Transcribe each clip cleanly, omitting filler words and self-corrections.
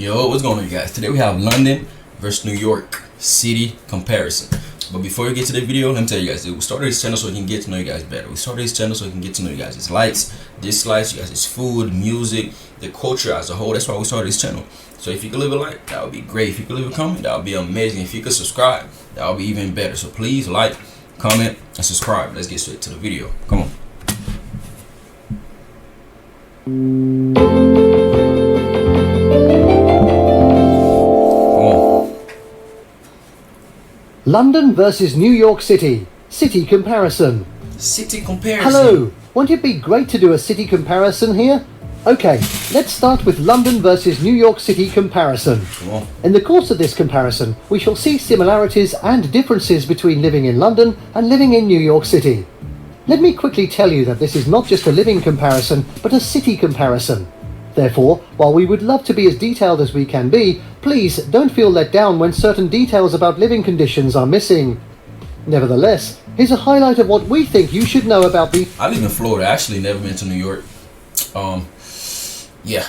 Yo, what's going on, you guys? Today we have London versus New York city comparison. But before we get to the video, let me tell you guys, we started this channel so we can get to know you guys better. We started this channel so we can get to know you guys' likes, dislikes, you guys' food, music, the culture as a whole. That's why we started this channel. So if you could leave a like, that would be great. If you could leave a comment, that would be amazing. If you could subscribe, that would be even better. So please like, comment, and subscribe. Let's get straight to the video. Come on. London versus New York City. City comparison. City comparison. Hello. Won't it be great to do a city comparison here? Okay, let's start with London versus New York City comparison. Come on. In the course of this comparison, we shall see similarities and differences between living in London and living in New York City. Let me quickly tell you that this is not just a living comparison, but a city comparison. Therefore, while we would love to be as detailed as we can be, please don't feel let down when certain details about living conditions are missing. Nevertheless, here's a highlight of what we think you should know about the... I live in Florida. I actually never been to New York. Yeah.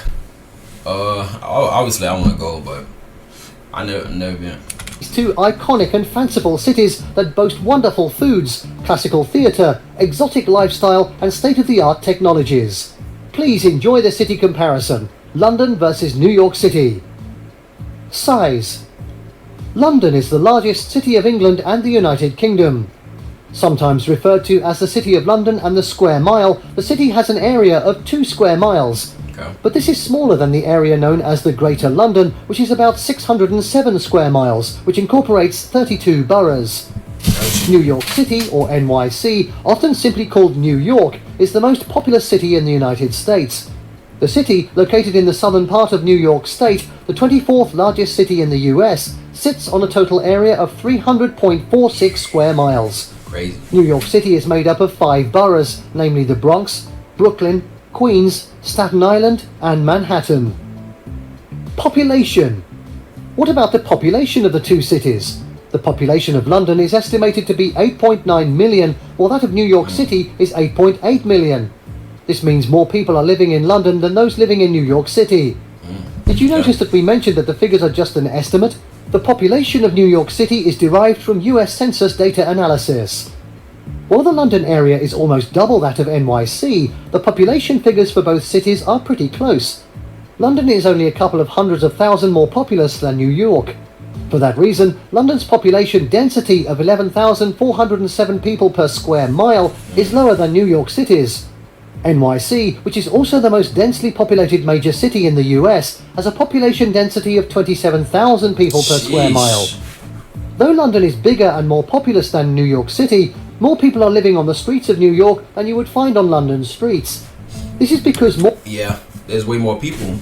Obviously I want to go, but I never been. These two iconic and fanciful cities that boast wonderful foods, classical theatre, exotic lifestyle and state-of-the-art technologies. Please enjoy the city comparison. London versus New York City. Size. London is the largest city of England and the United Kingdom. Sometimes referred to as the City of London and the Square Mile, the city has an area of 2 square miles. Okay. But this is smaller than the area known as the Greater London, which is about 607 square miles, which incorporates 32 boroughs. New York City, or NYC, often simply called New York, is the most populous city in the United States. The city, located in the southern part of New York State, the 24th largest city in the US, sits on a total area of 300.46 square miles. Crazy. New York City is made up of 5 boroughs, namely the Bronx, Brooklyn, Queens, Staten Island, and Manhattan. Population. What about the population of the two cities? The population of London is estimated to be 8.9 million, while that of New York City is 8.8 million. This means more people are living in London than those living in New York City. Did you notice that we mentioned that the figures are just an estimate? The population of New York City is derived from US Census data analysis. While the London area is almost double that of NYC, the population figures for both cities are pretty close. London is only a couple of hundreds of thousand more populous than New York. For that reason, London's population density of 11,407 people per square mile is lower than New York City's. NYC, which is also the most densely populated major city in the US, has a population density of 27,000 people per square mile. Though London is bigger and more populous than New York City, more people are living on the streets of New York than you would find on London's streets. This is because more... Yeah, there's way more people.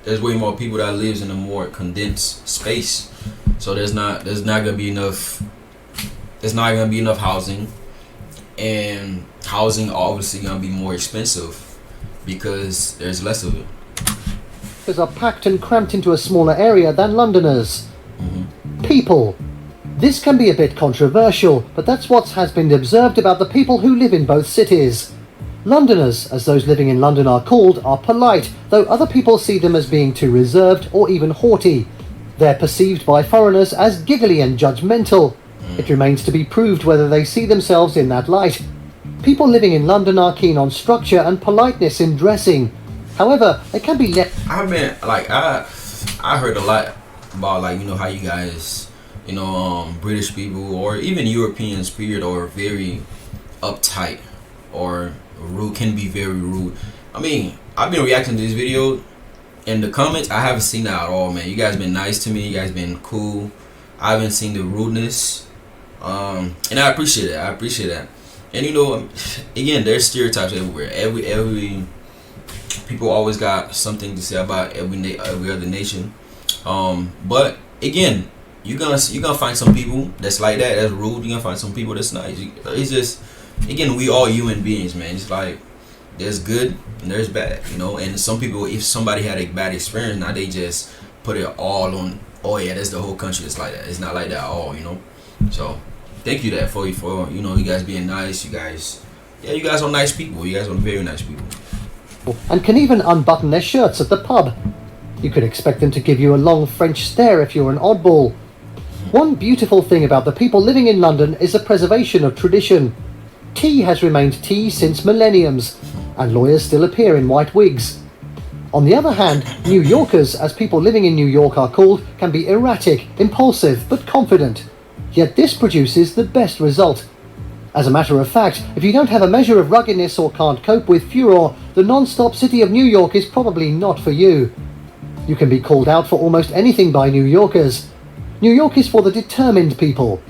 There's way more people that lives in a more condensed space. So there's not gonna be enough housing, and housing obviously gonna be more expensive because there's less of it. Are packed and cramped into a smaller area than Londoners. People. This can be a bit controversial, but that's what has been observed about the people who live in both cities. Londoners, as those living in London are called, are polite, though other people see them as being too reserved or even haughty. They're perceived by foreigners as giggly and judgmental. It remains to be proved whether they see themselves in that light. People living in London are keen on structure and politeness in dressing. However, they can be I mean, like I heard a lot about, like, you know, how you guys, you know, British people or even Europeans period are very uptight or rude, can be very rude. I mean, I've been reacting to this video. In the comments, I haven't seen that at all, man. You guys been nice to me. You guys been cool. I haven't seen the rudeness, and I appreciate it. I appreciate that. And you know, again, there's stereotypes everywhere. Every people always got something to say about every other nation. But again, you're gonna find some people that's like that, that's rude. You're gonna find some people that's nice. It's just, again, we all human beings, man. It's like, there's good and there's bad, you know. And some people, if somebody had a bad experience, now they just put it all on, oh yeah, that's the whole country. It's like that. It's not like that at all, you know. So thank you for you know, you guys being nice. You guys are nice people. You guys are very nice people. and can even unbutton their shirts at the pub. You could expect them to give you a long French stare if you're an oddball. One beautiful thing about the people living in London is the preservation of tradition. Tea has remained tea since millenniums, and lawyers still appear in white wigs. On the other hand, New Yorkers, as people living in New York are called, can be erratic, impulsive, but confident. Yet this produces the best result. As a matter of fact, if you don't have a measure of ruggedness or can't cope with furor, the non-stop city of New York is probably not for you. You can be called out for almost anything by New Yorkers. New York is for the determined people.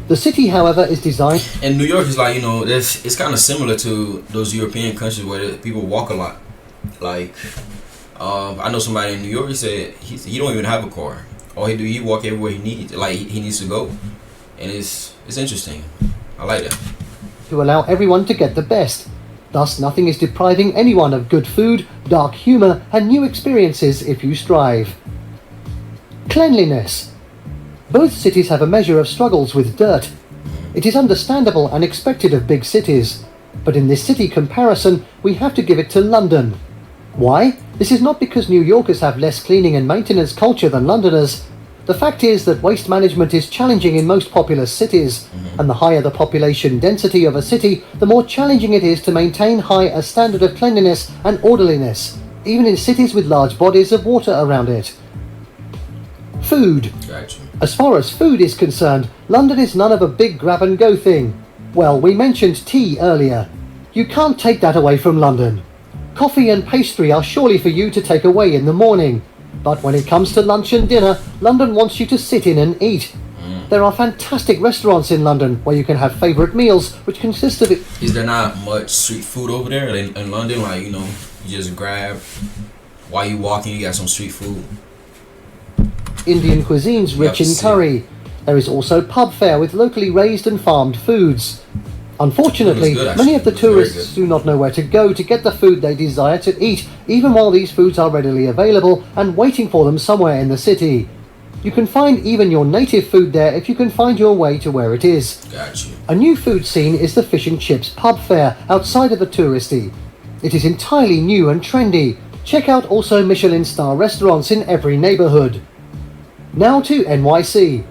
The city, however, is designed... And New York is like, it's kind of similar to those European countries where people walk a lot. Like, I know somebody in New York, he said he don't even have a car. All he walk everywhere he needs to go. And it's interesting. I like that. To allow everyone to get the best. Thus, nothing is depriving anyone of good food, dark humour, and new experiences if you strive. Cleanliness. Both cities have a measure of struggles with dirt. It is understandable and expected of big cities. But in this city comparison, we have to give it to London. Why? This is not because New Yorkers have less cleaning and maintenance culture than Londoners. The fact is that waste management is challenging in most populous cities, and the higher the population density of a city, the more challenging it is to maintain high a standard of cleanliness and orderliness, even in cities with large bodies of water around it. Food. Gotcha. As far as food is concerned, London is none of a big grab-and-go thing. Well, we mentioned tea earlier. You can't take that away from London. Coffee and pastry are surely for you to take away in the morning. But when it comes to lunch and dinner, London wants you to sit in and eat. There are fantastic restaurants in London where you can have favourite meals, which consist of... Is there not much street food over there in London? Like, you just grab, while you walking, you got some street food. Indian cuisines rich in curry. There is also pub fare with locally raised and farmed foods. Unfortunately, many of the tourists do not know where to go to get the food they desire to eat, even while these foods are readily available and waiting for them somewhere in the city. You can find even your native food there if you can find your way to where it is. Gotcha. A new food scene is the fish and chips pub fare outside of the touristy. It is entirely new and trendy. Check out also Michelin star restaurants in every neighbourhood. Now to NYC.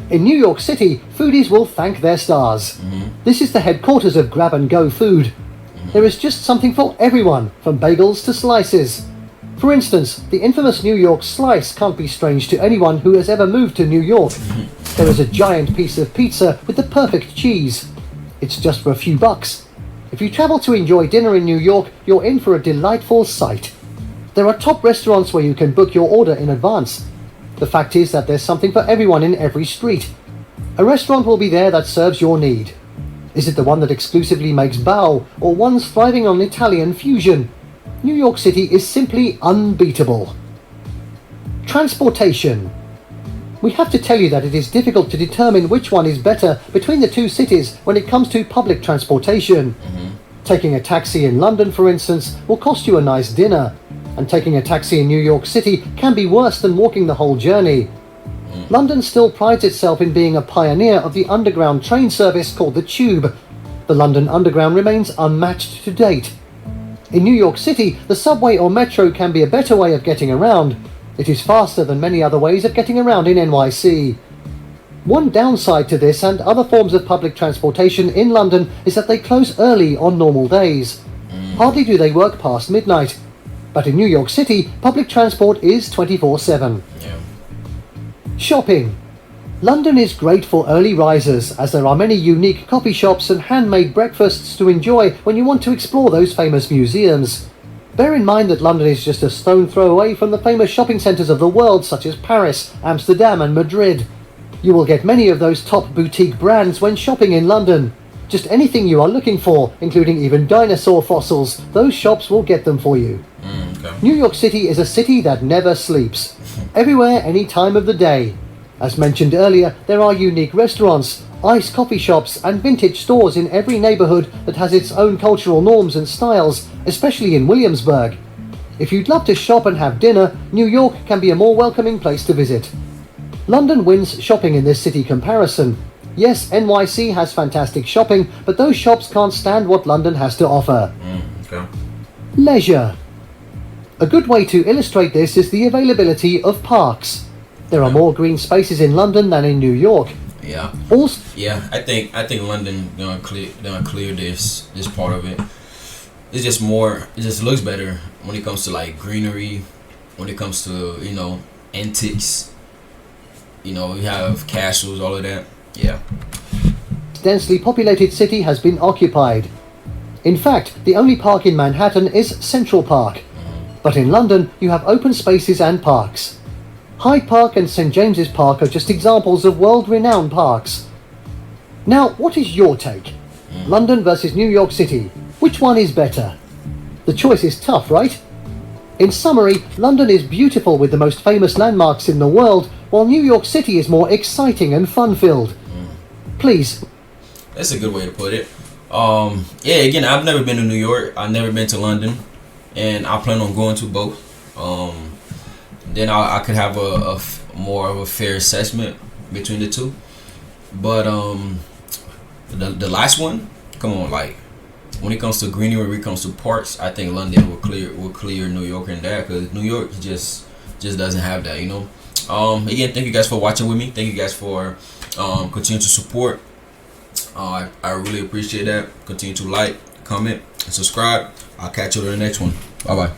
In New York City, foodies will thank their stars. This is the headquarters of grab-and-go food. There is just something for everyone, from bagels to slices. For instance, the infamous New York slice can't be strange to anyone who has ever moved to New York. There is a giant piece of pizza with the perfect cheese. It's just for a few bucks. If you travel to enjoy dinner in New York, you're in for a delightful sight. There are top restaurants where you can book your order in advance. The fact is that there's something for everyone in every street. A restaurant will be there that serves your need. Is it the one that exclusively makes bao, or one's thriving on Italian fusion? New York City is simply unbeatable. Transportation. We have to tell you that it is difficult to determine which one is better between the two cities when it comes to public transportation. Taking a taxi in London, for instance, will cost you a nice dinner. And taking a taxi in New York City can be worse than walking the whole journey. London still prides itself in being a pioneer of the underground train service called the Tube. The London Underground remains unmatched to date. In New York City, the subway or metro can be a better way of getting around. It is faster than many other ways of getting around in NYC. One downside to this and other forms of public transportation in London is that they close early on normal days. Hardly do they work past midnight. But in New York City, public transport is 24/7. Shopping. London is great for early risers, as there are many unique coffee shops and handmade breakfasts to enjoy when you want to explore those famous museums. Bear in mind that London is just a stone throw away from the famous shopping centres of the world such as Paris, Amsterdam and Madrid. You will get many of those top boutique brands when shopping in London. Just anything you are looking for, including even dinosaur fossils, those shops will get them for you. New York City is a city that never sleeps. Everywhere, any time of the day. As mentioned earlier, there are unique restaurants, ice coffee shops and vintage stores in every neighbourhood that has its own cultural norms and styles, especially in Williamsburg. If you'd love to shop and have dinner, New York can be a more welcoming place to visit. London wins shopping in this city comparison. Yes, NYC has fantastic shopping, but those shops can't stand what London has to offer. Leisure. A good way to illustrate this is the availability of parks. There are more green spaces in London than in New York. Yeah. Also, Yeah, I think London gonna clear this part of it. It's just more. It just looks better when it comes to like greenery, when it comes to antiques. You have castles, all of that. Yeah. densely populated city has been occupied. In fact, the only park in Manhattan is Central Park. But in London, you have open spaces and parks. Hyde Park and St James's Park are just examples of world-renowned parks. Now, what is your take? London versus New York City. Which one is better? The choice is tough, right? In summary, London is beautiful with the most famous landmarks in the world, while New York City is more exciting and fun-filled. Please. That's a good way to put it. Yeah, again, I've never been to New York. I've never been to London. And I plan on going to both. Then I could have a more of a fair assessment between the two. But the last one, come on, like when it comes to greenery, when it comes to parks, I think London will clear New York in that, because New York just doesn't have that, Again, thank you guys for watching with me. Thank you guys for continue to support. I really appreciate that. Continue to like, comment, and subscribe. I'll catch you on the next one. Bye bye.